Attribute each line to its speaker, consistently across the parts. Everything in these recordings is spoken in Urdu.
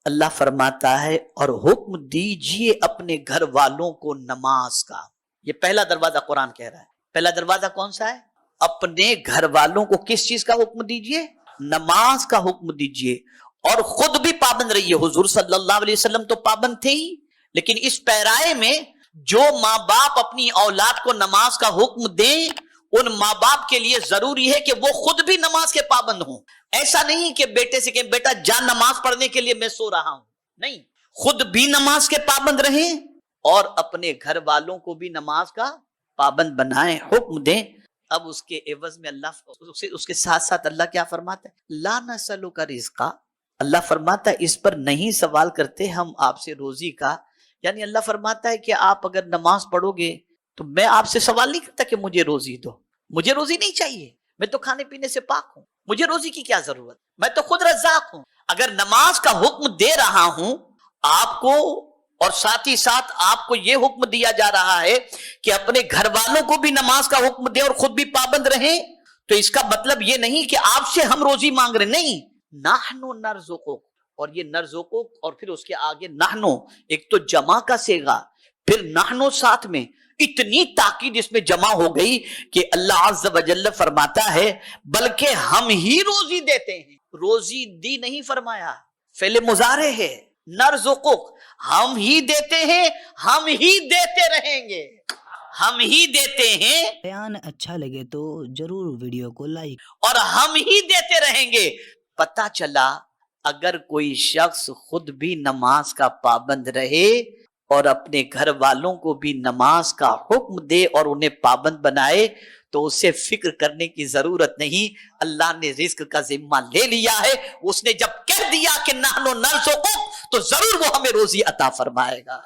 Speaker 1: اللہ فرماتا ہے اور حکم دیجئے اپنے گھر والوں کو نماز کا. یہ پہلا دروازہ قرآن کہہ رہا ہے. پہلا دروازہ کون سا ہے؟ اپنے گھر والوں کو کس چیز کا حکم دیجئے؟ نماز کا حکم دیجئے. اور خود بھی پابند رہیے. حضور صلی اللہ علیہ وسلم تو پابند تھے ہی، لیکن اس پیرائے میں جو ماں باپ اپنی اولاد کو نماز کا حکم دیں، ان ماں باپ کے لیے ضروری ہے کہ وہ خود بھی نماز کے پابند ہوں. ایسا نہیں کہ بیٹے سے کہ بیٹا جا نماز پڑھنے کے لیے میں سو رہا ہوں. نہیں، خود بھی نماز کے پابند رہیں اور اپنے گھر والوں کو بھی نماز کا پابند بنائیں، حکم دیں. اب اس کے عوض میں اللہ اس کے ساتھ ساتھ اللہ کیا فرماتا ہے؟ لا نسألک رزقا. اللہ فرماتا ہے اس پر نہیں سوال کرتے ہم آپ سے روزی کا. یعنی اللہ فرماتا ہے کہ آپ اگر نماز پڑھو گے تو میں آپ سے سوال نہیں کرتا کہ مجھے روزی دو. مجھے روزی نہیں چاہیے، میں تو کھانے پینے سے پاک ہوں. مجھے روزی کی کیا ضرورت؟ میں تو خود رزاق ہوں. اگر نماز کا حکم دے رہا ہوں آپ کو، اور ساتھ ہی ساتھ آپ کو یہ حکم دیا جا رہا ہے کہ اپنے گھر والوں کو بھی نماز کا حکم دیں اور خود بھی پابند رہیں، تو اس کا مطلب یہ نہیں کہ آپ سے ہم روزی مانگ رہے. نہیں، نحنو نرزقک. اور یہ نرزقک اور پھر اس کے آگے نحنو، ایک تو جمع کا صیغہ پھر نحنو ساتھ میں، اتنی تاکید اس میں جمع ہو گئی کہ اللہ عز و جل فرماتا ہے بلکہ ہم ہی روزی دیتے ہیں. روزی دی نہیں فرمایا، فعل مضارع ہے. نرزقک، ہم ہی دیتے ہیں، ہم ہی دیتے رہیں گے، ہم ہی دیتے ہیں.
Speaker 2: بیان اچھا لگے تو ضرور ویڈیو کو لائک
Speaker 1: اور ہم ہی دیتے رہیں گے. پتہ چلا اگر کوئی شخص خود بھی نماز کا پابند رہے اور اپنے گھر والوں کو بھی نماز کا حکم دے اور انہیں پابند بنائے تو اسے فکر کرنے کی ضرورت نہیں. اللہ نے رزق کا ذمہ لے لیا ہے. اس نے جب کہہ دیا کہ نحنو نرزقک تو ضرور وہ ہمیں روزی عطا فرمائے گا.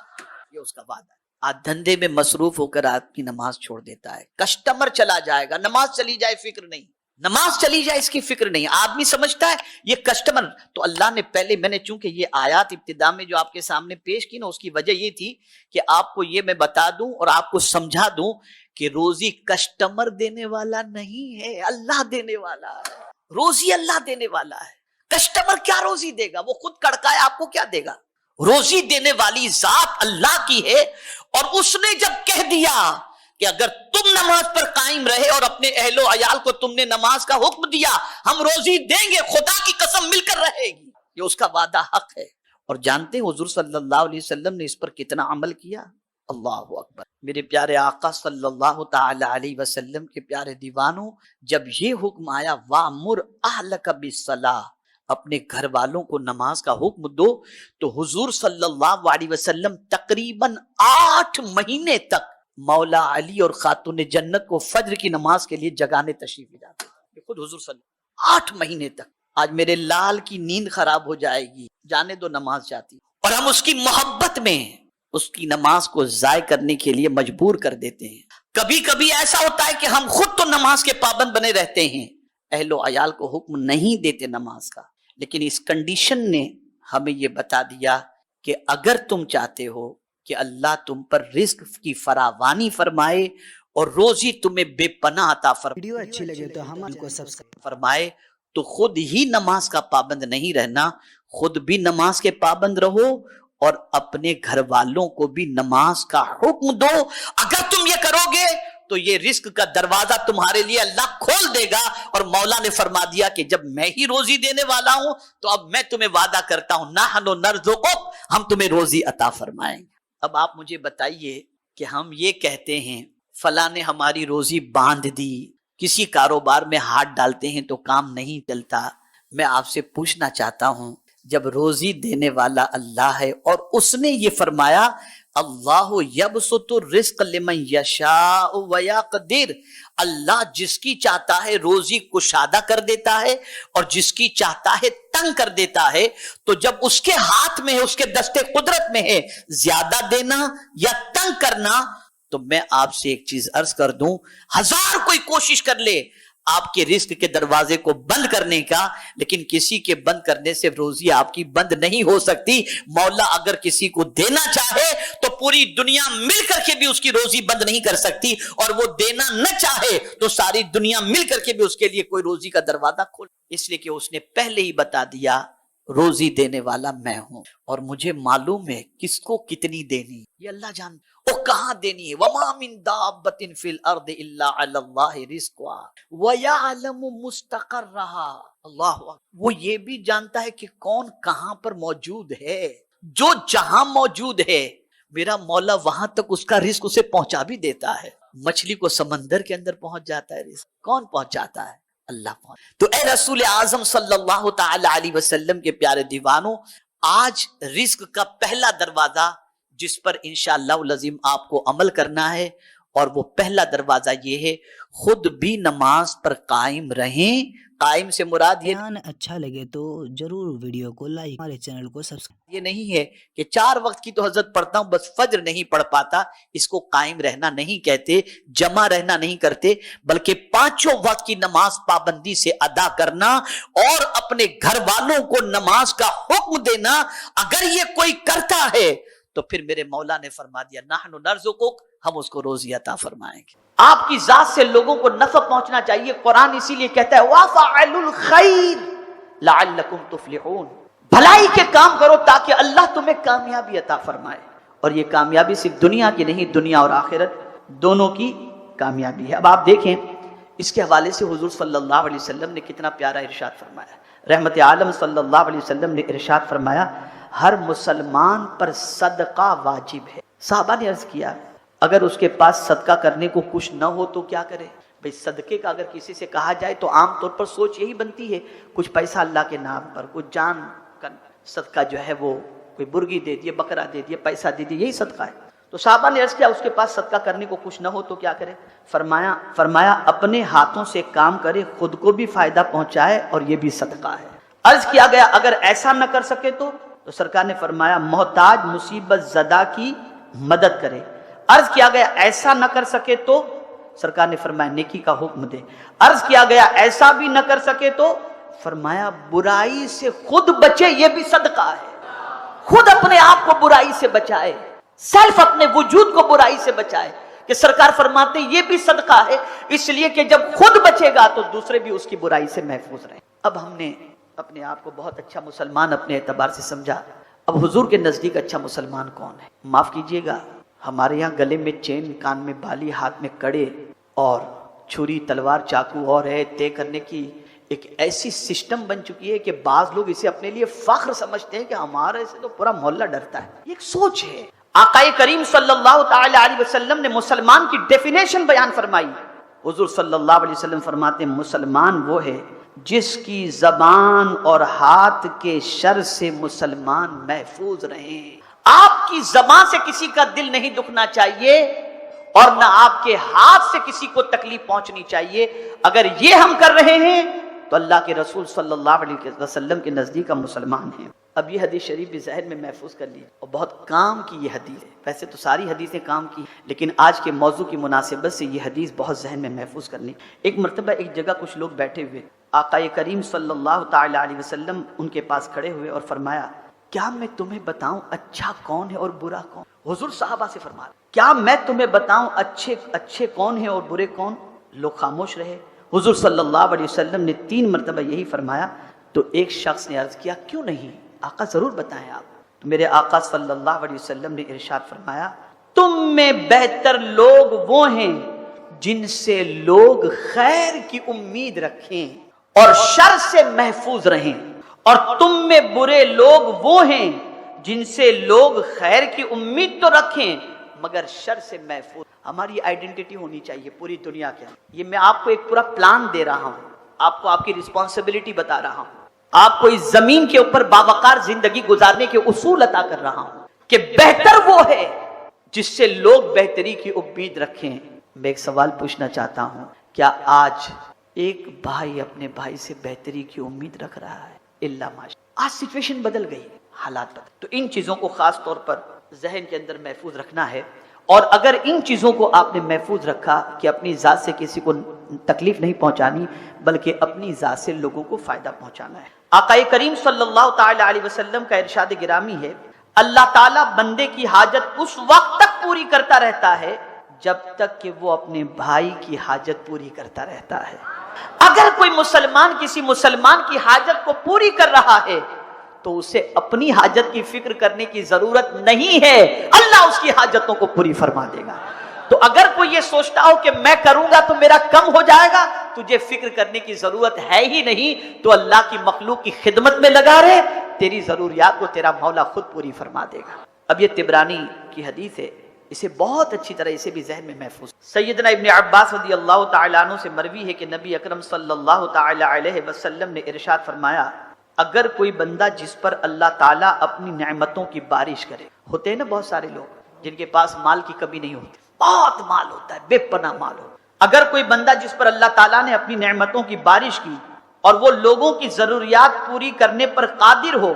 Speaker 1: یہ اس کا وعدہ ہے. آج دھندے میں مصروف ہو کر آدمی نماز چھوڑ دیتا ہے. کسٹمر چلا جائے گا، نماز چلی جائے فکر نہیں، نماز چلی جائے اس کی فکر نہیں. آدمی سمجھتا ہے یہ کسٹمر. تو اللہ نے پہلے، میں نے چونکہ یہ آیات ابتدا میں جو آپ کے سامنے پیش کی نا، اس کی وجہ یہ تھی کہ آپ کو یہ میں بتا دوں اور آپ کو سمجھا دوں کہ روزی کسٹمر دینے والا نہیں ہے، اللہ دینے والا ہے. روزی اللہ دینے والا ہے. کسٹمر کیا روزی دے گا؟ وہ خود کڑکائے آپ کو کیا دے گا؟ روزی دینے والی ذات اللہ کی ہے. اور اس نے جب کہہ دیا کہ اگر تم نماز پر قائم رہے اور اپنے اہل و عیال کو تم نے نماز کا حکم دیا، ہم روزی دیں گے، خدا کی قسم مل کر رہے گی. یہ اس کا وعدہ حق ہے. اور جانتے ہیں حضور صلی اللہ علیہ وسلم نے اس پر کتنا عمل کیا؟ اللہ اکبر. میرے پیارے آقا صلی اللہ تعالی علیہ وسلم کے پیارے دیوانوں، جب یہ حکم آیا وَأْمُرْ أَهْلَكَ بِالصَّلَاةِ، اپنے گھر والوں کو نماز کا حکم دو، تو حضور صلی اللہ علیہ وسلم تقریباً 8 مہینے تک مولا علی اور خاتون جنت کو فجر کی نماز کے لیے جگانے تشریف لے جاتے ہیں. خود حضور صلی اللہ 8 مہینے تک. آج میرے لال کی نیند خراب ہو جائے گی، جانے دو نماز جاتی، اور ہم اس کی محبت میں اس کی نماز کو ضائع کرنے کے لیے مجبور کر دیتے ہیں. کبھی کبھی ایسا ہوتا ہے کہ ہم خود تو نماز کے پابند بنے رہتے ہیں، اہل و عیال کو حکم نہیں دیتے نماز کا. لیکن اس کنڈیشن نے ہمیں یہ بتا دیا کہ اگر تم چاہتے ہو کہ اللہ تم پر رزق کی فراوانی فرمائے اور روزی تمہیں بے پناہ عطا
Speaker 2: ویڈیو اچھی لگے تو ہمارے کو سبسکرائب
Speaker 1: فرمائے، تو خود ہی نماز کا پابند نہیں رہنا، خود بھی نماز کے پابند رہو اور اپنے گھر والوں کو بھی نماز کا حکم دو. اگر تم یہ کرو گے تو یہ رزق کا دروازہ تمہارے لیے اللہ کھول دے گا. اور مولا نے فرما دیا کہ جب میں ہی روزی دینے والا ہوں تو اب میں تمہیں وعدہ کرتا ہوں نحنو نرزقک، ہم تمہیں روزی عطا فرمائیں گے. اب آپ مجھے بتائیے کہ ہم یہ کہتے ہیں فلاں نے ہماری روزی باندھ دی، کسی کاروبار میں ہاتھ ڈالتے ہیں تو کام نہیں چلتا. میں آپ سے پوچھنا چاہتا ہوں، جب روزی دینے والا اللہ ہے اور اس نے یہ فرمایا اللہ یبسط الرزق لمن یشاء ویقدر، اللہ جس کی چاہتا ہے روزی کشادہ کر دیتا ہے اور جس کی چاہتا ہے تنگ کر دیتا ہے، تو جب اس کے ہاتھ میں ہے، اس کے دست قدرت میں ہے زیادہ دینا یا تنگ کرنا، تو میں آپ سے ایک چیز عرض کر دوں، 1000 کوئی کوشش کر لے آپ کے رزق کے دروازے کو بند کرنے کا، لیکن کسی کے بند کرنے سے روزی آپ کی بند نہیں ہو سکتی. مولا اگر کسی کو دینا چاہے تو پوری دنیا مل کر کے بھی اس کی روزی بند نہیں کر سکتی، اور وہ دینا نہ چاہے تو ساری دنیا مل کر کے بھی اس کے لیے کوئی روزی کا دروازہ کھول، اس لیے کہ اس نے پہلے ہی بتا دیا روزی دینے والا میں ہوں اور مجھے معلوم ہے کس کو کتنی دینی ہے، یہ اللہ جانتا وہ کہاں دینی ہے۔ وَمَا مِن دَابَّةٍ فِي الْأَرْضِ إِلَّا عَلَى اللَّهِ رِزْقُهَا وَيَعْلَمُ مُسْتَقَرَّهَا۔ اللہ اکبر، وہ یہ بھی جانتا ہے کہ کون کہاں پر موجود ہے، جو جہاں موجود ہے میرا مولا وہاں تک اس کا رزق اسے پہنچا بھی دیتا ہے۔ مچھلی کو سمندر کے اندر پہنچ جاتا ہے رزق، کون پہنچاتا ہے؟ اللہ پہنچ۔ تو اے رسول اعظم صلی اللہ تعالی علیہ وسلم کے پیارے دیوانوں، آج رزق کا پہلا دروازہ جس پر انشاءاللہ العظیم آپ کو عمل کرنا ہے، اور وہ پہلا دروازہ یہ ہے خود بھی نماز پر قائم رہیں۔ قائم سے مراد یہ
Speaker 2: بیان اچھا لگے تو ضرور ویڈیو کو لائک، ہمارے چینل کو سبسکرائب۔
Speaker 1: یہ نہیں ہے کہ 4 وقت کی تو حضرت پڑھتا ہوں بس فجر نہیں پڑھ پاتا، اس کو قائم رہنا نہیں کہتے، جمع رہنا نہیں کرتے، بلکہ 5 وقت کی نماز پابندی سے ادا کرنا اور اپنے گھر والوں کو نماز کا حکم دینا۔ اگر یہ کوئی کرتا ہے تو پھر میرے مولا نے فرما دیا نحن نرزقک، ہم اس کو روزی عطا فرمائیں گے۔ آپ کی ذات سے لوگوں کو نفع پہنچنا چاہیے۔ قرآن اسی لیے کہتا ہے وَافْعَلُوا الْخَيْرَ لَعَلَّكُمْ تُفْلِحُونَ، بھلائی کے کام کرو تاکہ اللہ تمہیں کامیابی عطا فرمائے۔ اور یہ کامیابی صرف دنیا کی نہیں، دنیا اور آخرت دونوں کی کامیابی ہے۔ اب آپ دیکھیں اس کے حوالے سے حضور صلی اللہ علیہ وسلم نے کتنا پیارا ارشاد فرمایا۔ رحمت عالم صلی اللہ علیہ وسلم نے ارشاد فرمایا ہر مسلمان پر صدقہ واجب ہے۔ صحابہ نے عرض کیا اگر اس کے پاس صدقہ کرنے کو کچھ نہ ہو تو کیا کرے؟ بھئی صدقے کا اگر کسی سے کہا جائے تو عام طور پر سوچ یہی بنتی ہے کچھ پیسہ اللہ کے نام پر، کچھ جان کا صدقہ جو ہے وہ کوئی مرغی دے دیے، بکرا دے دیے، پیسہ دے دیے، یہی صدقہ ہے۔ تو صحابہ نے عرض کیا اس کے پاس صدقہ کرنے کو کچھ نہ ہو تو کیا کرے؟ فرمایا اپنے ہاتھوں سے کام کرے، خود کو بھی فائدہ پہنچائے اور یہ بھی صدقہ ہے۔ عرض کیا گیا اگر ایسا نہ کر سکے تو سرکار نے فرمایا محتاج مصیبت زدہ کی مدد کرے۔ عرض کیا گیا ایسا نہ کر سکے تو سرکار نے فرمایا نیکی کا حکم دے۔ عرض کیا گیا ایسا بھی نہ کر سکے تو فرمایا برائی سے خود بچے، یہ بھی صدقہ ہے۔ خود اپنے آپ کو برائی سے بچائے، سیلف اپنے وجود کو برائی سے بچائے، کہ سرکار فرماتے یہ بھی صدقہ ہے، اس لیے کہ جب خود بچے گا تو دوسرے بھی اس کی برائی سے محفوظ رہیں۔ اب ہم نے اپنے آپ کو بہت اچھا مسلمان اپنے اعتبار سے سمجھا، اب حضور کے نزدیک اچھا مسلمان کون ہے؟ معاف کیجئے گا، ہمارے یہاں گلے میں چین، کان میں بالی، ہاتھ میں کڑے اور چھری تلوار چاقو اور ہے طے کرنے کی ایک ایسی سسٹم بن چکی ہے کہ بعض لوگ اسے اپنے لیے فخر سمجھتے ہیں کہ ہمارے سے تو پورا محلہ ڈرتا ہے۔ یہ ایک سوچ ہے۔ آقا کریم صلی اللہ تعالی علیہ وسلم نے مسلمان کی ڈیفینیشن بیان فرمائی۔ حضور صلی اللہ علیہ وسلم فرماتے ہیں مسلمان وہ ہے جس کی زبان اور ہاتھ کے شر سے مسلمان محفوظ رہیں۔ آپ کی زبان سے کسی کا دل نہیں دکھنا چاہیے اور نہ آپ کے ہاتھ سے کسی کو تکلیف پہنچنی چاہیے۔ اگر یہ ہم کر رہے ہیں تو اللہ کے رسول صلی اللہ علیہ وسلم کے نزدیک ہم مسلمان ہیں۔ اب یہ حدیث شریف بھی ذہن میں محفوظ کر لیجیے، اور بہت کام کی یہ حدیث ہے۔ ویسے تو ساری حدیثیں کام کی، لیکن آج کے موضوع کی مناسبت سے یہ حدیث بہت ذہن میں محفوظ کر لی۔ ایک مرتبہ ایک جگہ کچھ لوگ بیٹھے ہوئے، آقا کریم صلی اللہ تعالی علیہ وسلم ان کے پاس کھڑے ہوئے اور فرمایا کیا میں تمہیں بتاؤں اچھا کون ہے اور برا کون؟ حضور صحابہ سے فرمایا کیا میں تمہیں بتاؤں اچھے کون ہیں اور برے کون؟ لوگ خاموش رہے۔ حضور صلی اللہ علیہ وسلم نے 3 مرتبہ یہی فرمایا تو ایک شخص نے عرض کیا کیوں نہیں آقا ضرور بتائیں آپ۔ تو میرے آقا صلی اللہ علیہ وسلم نے ارشاد فرمایا تم میں بہتر لوگ وہ ہیں جن سے لوگ خیر کی امید رکھیں اور شر سے محفوظ رہیں، اور تم میں برے لوگ وہ ہیں جن سے لوگ خیر کی امید تو رکھیں مگر شر سے محفوظ۔ ہماری آئیڈینٹی ہونی چاہیے پوری دنیا کے اندر۔ یہ میں آپ کو ایک پورا پلان دے رہا ہوں، آپ کو آپ کی رسپانسبلٹی بتا رہا ہوں، آپ کو اس زمین کے اوپر باوقار زندگی گزارنے کے اصول عطا کر رہا ہوں کہ بہتر وہ ہے جس سے لوگ بہتری کی امید رکھیں۔ میں ایک سوال پوچھنا چاہتا ہوں، کیا آج ایک بھائی اپنے بھائی سے بہتری کی امید رکھ رہا ہے؟ اللہ ماشاء، آج سچویشن بدل گئی، حالات بدل۔ تو ان چیزوں کو خاص طور پر ذہن کے اندر محفوظ رکھنا ہے، اور اگر ان چیزوں کو آپ نے محفوظ رکھا کہ اپنی ذات سے کسی کو تکلیف نہیں پہنچانی بلکہ اپنی ذات سے لوگوں کو فائدہ پہنچانا ہے۔ آقا کریم صلی اللہ تعالی علیہ وسلم کا ارشاد گرامی ہے اللہ تعالیٰ بندے کی حاجت اس وقت تک پوری کرتا رہتا ہے جب تک کہ وہ اپنے بھائی کی حاجت پوری کرتا رہتا ہے۔ اگر کوئی مسلمان کسی مسلمان کی حاجت کو پوری کر رہا ہے تو اسے اپنی حاجت کی فکر کرنے کی ضرورت نہیں ہے، اللہ اس کی حاجتوں کو پوری فرما دے گا۔ تو اگر کوئی یہ سوچتا ہو کہ میں کروں گا تو میرا کم ہو جائے گا، تجھے فکر کرنے کی ضرورت ہے ہی نہیں، تو اللہ کی مخلوق کی خدمت میں لگا رہے، تیری ضروریات کو تیرا مولا خود پوری فرما دے گا۔ اب یہ طبرانی کی حدیث ہے، اسے بہت اچھی طرح اسے بھی ذہن میں محفوظ۔ سیدنا ابن عباس رضی اللہ تعالیٰ عنہ سے مروی ہے کہ نبی اکرم صلی اللہ تعالیٰ علیہ وسلم نے ارشاد فرمایا، اگر کوئی بندہ جس پر اللہ تعالیٰ اپنی نعمتوں کی بارش کرے، ہوتے ہیں نا بہت سارے لوگ جن کے پاس مال کی کمی نہیں ہوتی، بہت مال ہوتا ہے، بے پناہ مال ہوتا ہے، اگر کوئی بندہ جس پر اللہ تعالیٰ نے اپنی نعمتوں کی بارش کی اور وہ لوگوں کی ضروریات پوری کرنے پر قادر ہو،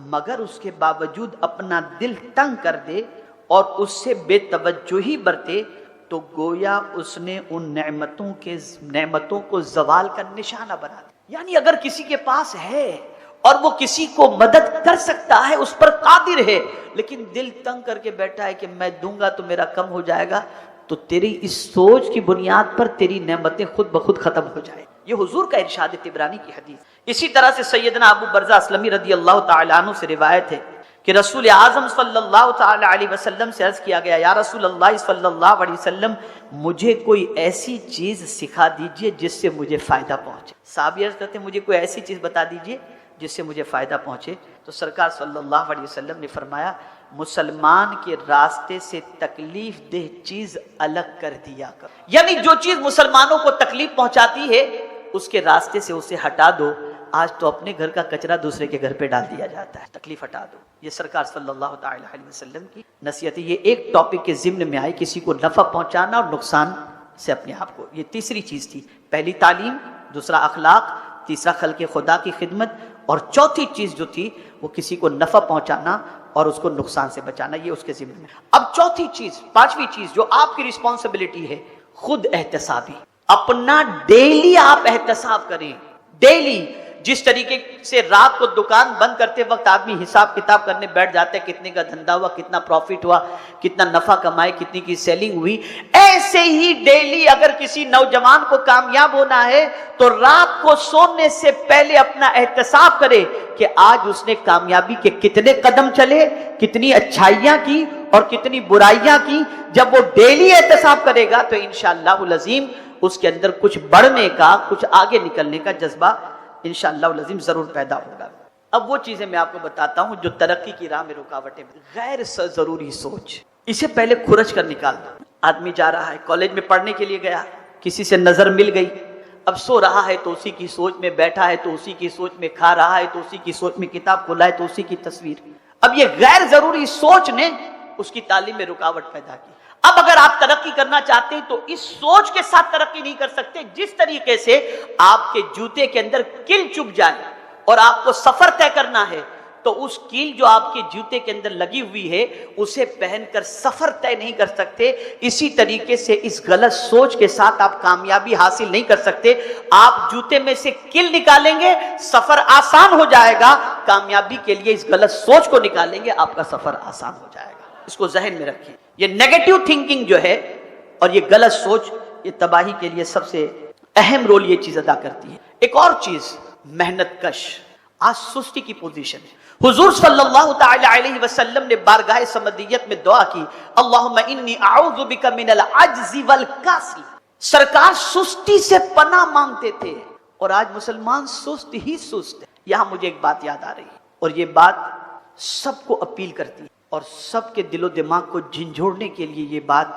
Speaker 1: مگر اس کے باوجود اپنا دل تنگ کر دے اور اس سے بے توجہی برتے، تو گویا اس نے ان نعمتوں کو زوال کا نشانہ بنا دیا۔ یعنی اگر کسی کے پاس ہے اور وہ کسی کو مدد کر سکتا ہے، اس پر قادر ہے، لیکن دل تنگ کر کے بیٹھا ہے کہ میں دوں گا تو میرا کم ہو جائے گا، تو تیری اس سوچ کی بنیاد پر تیری نعمتیں خود بخود ختم ہو جائیں۔ یہ حضور کا ارشاد طبرانی کی حدیث۔ اسی طرح سے سیدنا ابو برزہ اسلمی رضی اللہ تعالیٰ عنہ سے روایت ہے کہ رسول اعظم صلی اللہ تعالیٰ علیہ وسلم سے عرض کیا گیا، یا رسول اللہ صلی اللہ علیہ وسلم، مجھے کوئی ایسی چیز سکھا دیجئے جس سے مجھے فائدہ پہنچے۔ صحابی عرض کرتے ہیں مجھے کوئی ایسی چیز بتا دیجئے جس سے مجھے فائدہ پہنچے، تو سرکار صلی اللہ علیہ وسلم نے فرمایا، مسلمان کے راستے سے تکلیف دہ چیز الگ کر دیا کر، یعنی جو چیز مسلمانوں کو تکلیف پہنچاتی ہے اس کے راستے سے اسے ہٹا دو۔ آج تو اپنے گھر کا کچرا دوسرے کے گھر پہ ڈال دیا جاتا ہے، تکلیف ہٹا دو۔ یہ سرکار صلی اللہ تعالی علیہ وسلم کی نصیحت ہے۔ یہ ایک ٹاپک کے ضمن میں آئی، کسی کو نفع پہنچانا اور نقصان سے اپنے آپ کو۔ یہ تیسری چیز تھی، پہلی تعلیم، دوسرا اخلاق، تیسرا خلق خدا کی خدمت، اور چوتھی چیز جو تھی وہ کسی کو نفع پہنچانا اور اس کو نقصان سے بچانا، یہ اس کے ذمہ میں۔ اب چوتھی چیز، پانچویں چیز جو آپ کی رسپانسبلٹی ہے، خود احتسابی۔ اپنا ڈیلی آپ احتساب کریں، ڈیلی۔ جس طریقے سے رات کو دکان بند کرتے وقت آدمی حساب کتاب کرنے بیٹھ جاتا ہے، کتنے کا دھندا ہوا، کتنا پروفٹ ہوا، کتنا نفع کمائے، کتنی کی سیلنگ ہوئی، ایسے ہی ڈیلی اگر کسی نوجوان کو کامیاب ہونا ہے تو رات کو سونے سے پہلے اپنا احتساب کرے کہ آج اس نے کامیابی کے کتنے قدم چلے، کتنی اچھائیاں کی اور کتنی برائیاں کی۔ جب وہ ڈیلی احتساب کرے گا تو انشاءاللہ العظیم اس کے اندر کچھ بڑھنے کا، کچھ آگے نکلنے کا جذبہ انشاءاللہ العظیم ضرور پیدا ہوگا۔ اب وہ چیزیں میں آپ کو بتاتا ہوں جو ترقی کی راہ میں رکاوٹیں۔ غیر ضروری سوچ، اسے پہلے کھرچ کر نکال دو۔ آدمی جا رہا ہے، کالج میں پڑھنے کے لیے گیا، کسی سے نظر مل گئی، اب سو رہا ہے تو اسی کی سوچ میں بیٹھا ہے، تو اسی کی سوچ میں کھا رہا ہے، تو اسی کی سوچ میں کتاب کھولا ہے، تو اسی کی تصویر۔ اب یہ غیر ضروری سوچ نے اس کی تعلیم میں رکاوٹ پیدا کی۔ اب اگر آپ ترقی کرنا چاہتے ہیں تو اس سوچ کے ساتھ ترقی نہیں کر سکتے۔ جس طریقے سے آپ کے جوتے کے اندر کیل چبھ جائے اور آپ کو سفر طے کرنا ہے، تو اس کیل جو آپ کے جوتے کے اندر لگی ہوئی ہے اسے پہن کر سفر طے نہیں کر سکتے۔ اسی طریقے سے اس غلط سوچ کے ساتھ آپ کامیابی حاصل نہیں کر سکتے۔ آپ جوتے میں سے کیل نکالیں گے، سفر آسان ہو جائے گا، کامیابی کے لیے اس غلط سوچ کو نکالیں گے، آپ کا سفر آسان ہو جائے گا۔ اس کو ذہن میں رکھیں۔ یہ نیگیٹو تھنکنگ جو ہے اور یہ غلط سوچ، یہ تباہی کے لیے سب سے اہم رول یہ چیز ادا کرتی ہے۔ ایک اور چیز، محنت کش۔ آج سستی کی پوزیشن ہے۔ حضور صلی اللہ تعالی علیہ وسلم نے بارگاہ سمدیت میں دعا کی، اللہم انی اعوذ بک من العجز والکسل۔ سرکار سستی سے پناہ مانگتے تھے، اور آج مسلمان سست ہی سست ہے۔ یہاں مجھے ایک بات یاد آ رہی ہے، اور یہ بات سب کو اپیل کرتی ہے اور سب کے دل و دماغ کو جھنجھوڑنے کے لیے یہ بات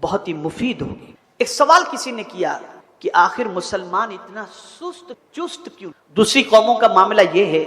Speaker 1: بہت ہی مفید ہوگی۔ ایک سوال کسی نے کیا کہ آخر مسلمان اتنا سست چست کیوں؟ دوسری قوموں کا معاملہ یہ ہے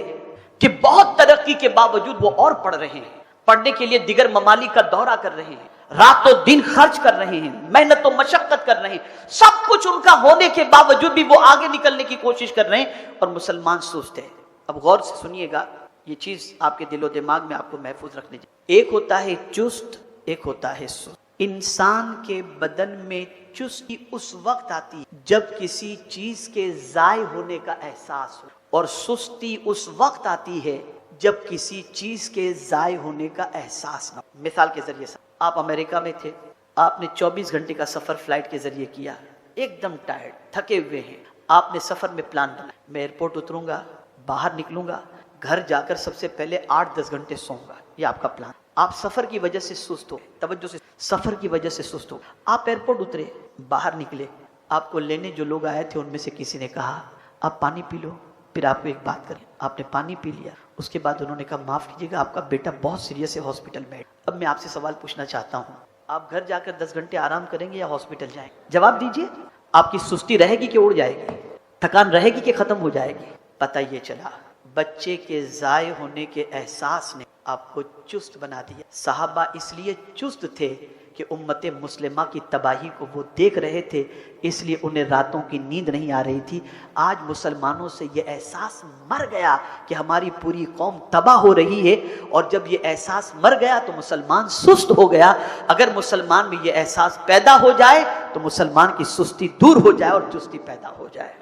Speaker 1: کہ بہت ترقی کے باوجود وہ اور پڑھ رہے ہیں، پڑھنے کے لیے دیگر ممالک کا دورہ کر رہے ہیں، رات و دن خرچ کر رہے ہیں، محنت و مشقت کر رہے ہیں، سب کچھ ان کا ہونے کے باوجود بھی وہ آگے نکلنے کی کوشش کر رہے ہیں، اور مسلمان سست ہے۔ اب غور سے سنیے گا، یہ چیز آپ کے دل و دماغ میں آپ کو محفوظ رکھنے چاہیے۔ ایک ہوتا ہے چست، ایک ہوتا ہے سست۔ انسان کے بدن میں چستی اس وقت آتی جب کسی چیز کے ضائع ہونے کا احساس ہو، اور سستی اس وقت آتی ہے جب کسی چیز کے ضائع ہونے کا احساس نہ ہو۔ مثال کے ذریعے سے، آپ امریکہ میں تھے، آپ نے 24 گھنٹے کا سفر فلائٹ کے ذریعے کیا، ایک دم ٹائرڈ، تھکے ہوئے ہیں، آپ نے سفر میں پلان بنایا، میں ایئرپورٹ اتروں گا، باہر نکلوں گا، گھر جا کر سب سے پہلے 8-10 گھنٹے سوؤں گا، یہ آپ کا پلان. آپ سفر کی وجہ سے سست ہو، توجہ سے، سفر کی وجہ سے سست ہو، آپ ایئرپورٹ اترے، باہر نکلے، آپ کو لینے جو لوگ آئے تھے ان میں سے کسی نے کہا آپ پانی پی لو. پھر آپ کو ایک بات کریں، آپ نے پانی پی لیا، اس کے بعد انہوں نے کہا معاف کیجیے گا آپ کا بیٹا بہت سیریس ہے، ہاسپٹل میں. اب میں آپ سے سوال پوچھنا چاہتا ہوں، آپ گھر جا کر 10 گھنٹے آرام کریں گے یا ہاسپٹل جائیں گے؟ جواب دیجیے. آپ کی سستی رہے گی کہ اڑ جائے گی؟ تھکان رہے گی کہ ختم ہو جائے گی؟ پتہ یہ چلا بچے کے ضائع ہونے کے احساس نے آپ کو چست بنا دیا. صحابہ اس لیے چست تھے کہ امت مسلمہ کی تباہی کو وہ دیکھ رہے تھے، اس لیے انہیں راتوں کی نیند نہیں آ رہی تھی. آج مسلمانوں سے یہ احساس مر گیا کہ ہماری پوری قوم تباہ ہو رہی ہے، اور جب یہ احساس مر گیا تو مسلمان سست ہو گیا. اگر مسلمان میں یہ احساس پیدا ہو جائے تو مسلمان کی سستی دور ہو جائے اور چستی پیدا ہو جائے.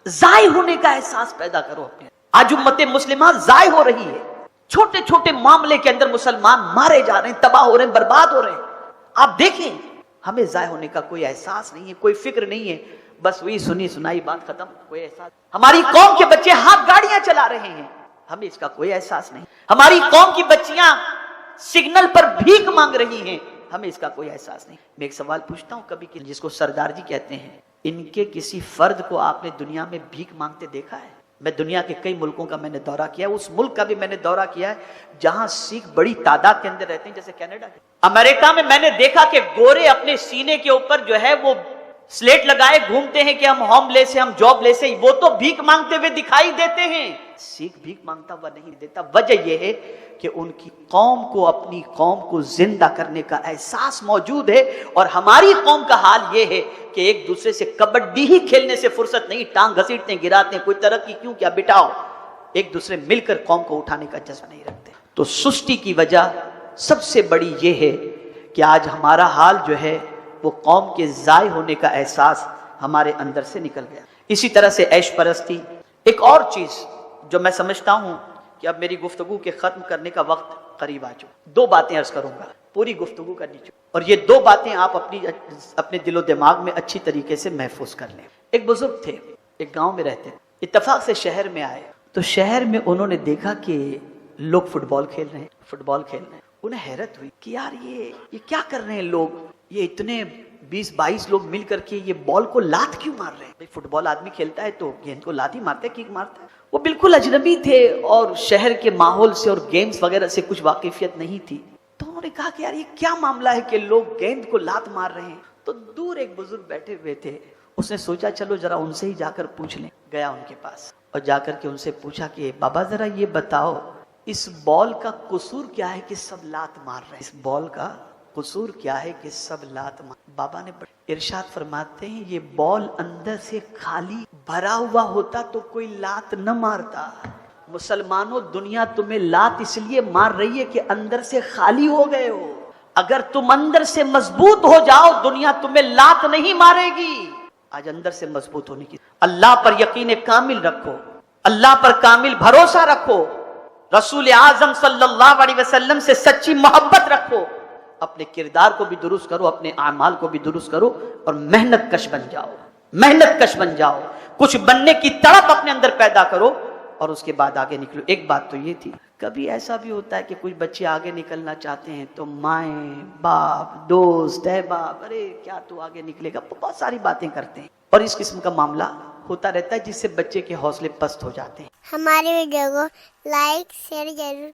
Speaker 1: ضائع ہونے کا احساس پیدا کرو اپنے. آج امت مسلمہ ضائع ہو رہی ہے، چھوٹے چھوٹے معاملے کے اندر مسلمان مارے جا رہے ہیں، تباہ ہو رہے ہیں، برباد ہو رہے ہیں. آپ دیکھیں ہمیں ضائع ہونے کا کوئی احساس نہیں ہے، کوئی فکر نہیں ہے، بس وہی سنی سنائی بات ختم، کوئی احساس. ہماری قوم کے بچے ہاتھ گاڑیاں چلا رہے ہیں، ہمیں اس کا کوئی احساس نہیں. ہماری قوم کی بچیاں سگنل پر بھیک مانگ رہی ہیں، ہمیں اس کا کوئی احساس نہیں. میں ایک سوال پوچھتا ہوں، کبھی جس کو سردار جی کہتے ہیں، ان کے کسی فرد کو آپ نے دنیا میں بھیک مانگتے دیکھا ہے؟ میں دنیا کے کئی ملکوں کا میں نے دورہ کیا ہے، اس ملک کا بھی میں نے دورہ کیا ہے جہاں سکھ بڑی تعداد کے اندر رہتے ہیں، جیسے کینیڈا کے. امریکہ میں میں نے دیکھا کہ گورے اپنے سینے کے اوپر جو ہے وہ سلیٹ لگائے گھومتے ہیں کہ ہم ہوم لیس ہیں، ہم جاب لیس ہیں. وہ تو بھیک مانگتے ہوئے دکھائی دیتے ہیں، سکھ بھیک مانگتا ہوا نہیں دیتا. وجہ یہ ہے کہ ان کی قوم کو، اپنی قوم کو زندہ کرنے کا احساس موجود ہے. اور ہماری قوم کا حال یہ ہے کہ ایک دوسرے سے کبڈی ہی کھیلنے سے فرصت نہیں، ٹانگ گھسیٹتے ہیں، گراتے ہیں. کوئی ترقی کیوں کیا بٹاؤ، ایک دوسرے مل کر قوم کو اٹھانے کا جذبہ نہیں رکھتے. تو سستی کی وجہ سب سے بڑی یہ ہے کہ آج ہمارا حال جو ہے وہ قوم کے ضائع ہونے کا احساس ہمارے اندر سے نکل گیا. اسی طرح سے عیش پرستی ایک اور چیز جو میں سمجھتا ہوں کہ اب میری گفتگو کے ختم کرنے کا وقت قریب آ چکا. 2 باتیں عرض کروں گا، پوری گفتگو کرنی چاہیے، اور یہ 2 باتیں آپ اپنے دل و دماغ میں اچھی طریقے سے محفوظ کر لیں. ایک بزرگ تھے، ایک گاؤں میں رہتے، اتفاق سے شہر میں آئے تو شہر میں انہوں نے دیکھا کہ لوگ فٹ بال کھیل رہے ہیں. انہیں حیرت ہوئی کہ یار یہ کیا کر رہے ہیں لوگ، یہ اتنے 20-22 لوگ مل کر کے یہ بال کو لات کیوں مار رہے ہیں؟ فٹ بال آدمی کھیلتا ہے تو گیند کو لات ہی مارتا ہے، کیک مارتا ہے. وہ بالکل اجنبی تھے اور شہر کے ماحول سے اور گیمز وغیرہ سے کچھ واقفیت نہیں تھی. تو انہوں نے کہا کہ یار یہ کیا معاملہ ہے کہ لوگ گیند کو لات مار رہے ہیں. تو دور ایک بزرگ بیٹھے ہوئے تھے، اس نے سوچا چلو ذرا ان سے ہی جا کر پوچھ لیں. گیا ان کے پاس اور جا کر کے ان سے پوچھا کہ بابا ذرا یہ بتاؤ اس بال کا قصور کیا ہے کہ سب لات مار رہے ہیں؟ اس بال کا قصور کیا ہے کہ سب لات مار؟ بابا نے ارشاد فرماتے ہیں یہ بال اندر سے خالی بھرا ہوا ہوتا تو کوئی لات نہ مارتا. مسلمانوں دنیا تمہیں لات اس لیے مار رہی ہے کہ اندر سے خالی ہو گئے ہو. اگر تم اندر سے مضبوط ہو جاؤ دنیا تمہیں لات نہیں مارے گی. آج اندر سے مضبوط ہونے کی، اللہ پر یقین کامل رکھو، اللہ پر کامل بھروسہ رکھو، رسول اعظم صلی اللہ علیہ وسلم سے سچی محبت رکھو، اپنے کردار کو بھی درست کرو، اپنے اعمال کو بھی درست کرو، اور محنت کش بن جاؤ، کچھ بننے کی تڑپ اپنے اندر پیدا کرو اور اس کے بعد آگے نکلو. ایک بات تو یہ تھی، کبھی ایسا بھی ہوتا ہے کہ کچھ بچے آگے نکلنا چاہتے ہیں تو مائیں باپ دوست احباب ارے کیا تو آگے نکلے گا، بہت ساری باتیں کرتے ہیں، اور اس قسم کا معاملہ ہوتا رہتا ہے جس سے بچے کے حوصلے پست ہو جاتے ہیں.
Speaker 3: ہمارے ویڈیو کو لائک شیئر ضرور